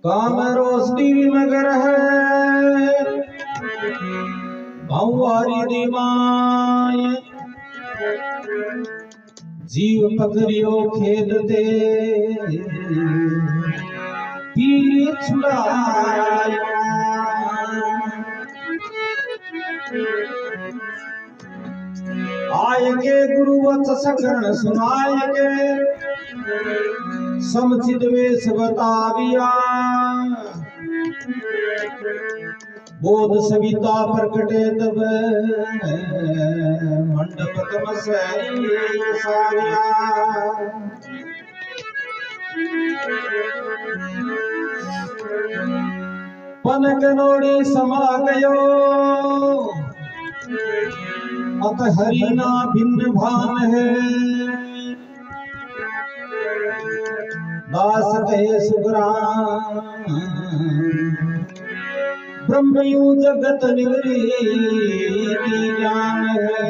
काम रोशनी मगर है भंवारी दीवाय जीव पकड़ियो खेद दे पीर छुड़ाया आएगे गुरु वत्स सखण सुनाएगे समुचित वेश बताविया बोध सविता प्रकटे तब मंडप तमसैया पनक नोड़ी समा गयो अत हरिना भिन्न भान है दास कहे सुग्राम ब्रह्मयु जगत निवृत्ति ज्ञान है